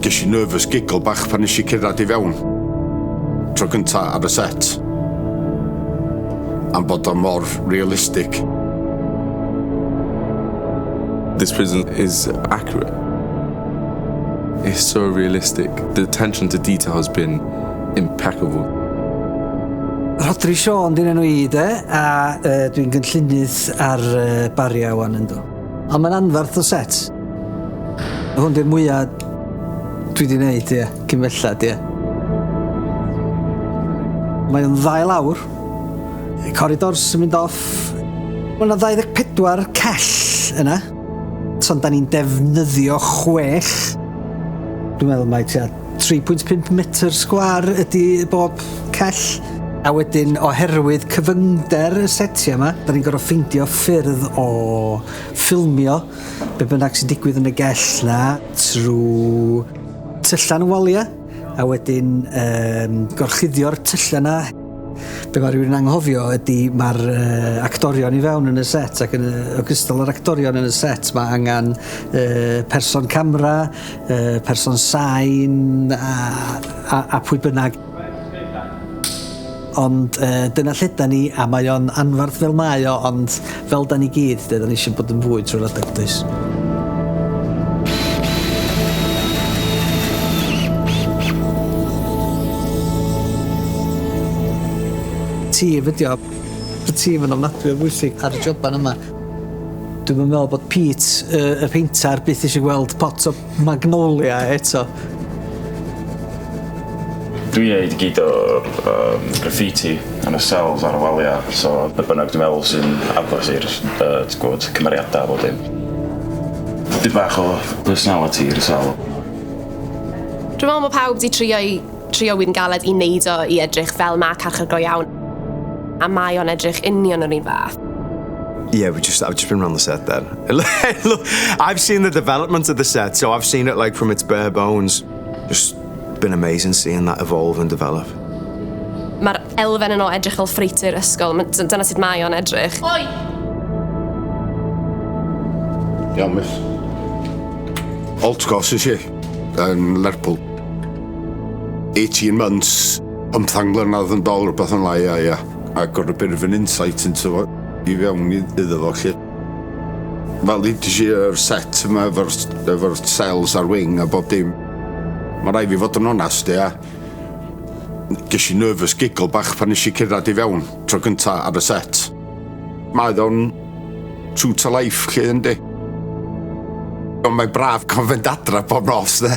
Ges i nervous giggle bach pan nes I cyrraedd I fewn. Tro gynta ar y set. Am bod o mor realistic. This prison is accurate. It's so realistic. The attention to detail has been impeccable. Rodri Siôn di'n enw I, de, a dwi'n gynllunydd ar Bariau wan ynddo. A mae'n anfarth o set. Hwn di'r mwyaf dwi wedi wneud, ie, cymellad, ie. Mae'n 2 lawr. Corridors yn mynd off. Mae yna 24 cell yna. Son da ni'n defnyddio 6. Dwi'n meddwl mai 3.5 metr sgwar ydy bob cell. A wedyn, oherwydd cyfyngder y setia yma, da ni'n gorfod ffeindio ffyrdd o ffilmio be bynnag sy'n digwydd yn y gell na trwy tyllan y walia. A wedyn gorchuddio'r tyllan na. Be mae rhywun yn anghofio ydy mae'r actorion I fewn yn y set ac yn ogystal yr actorion yn y set mae angen person camera, person sain a pwy bynnag. Ond dyna lle da ni a mae o'n anfarth fel mae o, ond fel da ni gyd, da ni eisiau bod yn fwy trwy'r adeg does. Tîm ydi o. Y tîm yn ofnadwy o bwysig ar y joban yma. Dwi'n meddwl bod Pete, y peintar, byth eisiau gweld pot o magnolia eto. Dwi'n neud gyd o'r graffiti yn y cells ar y walia, so y bynnag dwi'n meddwl sy'n agos i'r cymeriadau a bod dim. Dyd bach o personality i'r cell. Dwi'n meddwl mae pawb wedi trio wyn galed I wneud o I edrych fel mae carchar go iawn. A mae o'n edrych union yr un fath. Yeah, I've just been around the set there. Look, I've seen the development of the set, so I've seen it like from its bare bones. Just been amazing seeing that evolve and develop. Mae'r elfen yno edrych fel ffreitur ysgol. Dyna sut mae o'n edrych. Oi! Iawn, miss. Altgos is I, yn Lerpwl. 18 months, 15 mlynedd yn dol rhywbeth yn lai, ia. A got a bit of an insight into what I fewn iddo fo, lle. Fel ddys i'r set yma efo'r cells ar wing a bob dim. Mae rai fi fod yn onast, ia. Ges I nervous giggle bach pan nes I cyrraedd I fewn tro gynta ar y set. Mae o'n true to life, lle, yndi. Ond mae braf con fynd adra bob nos, de.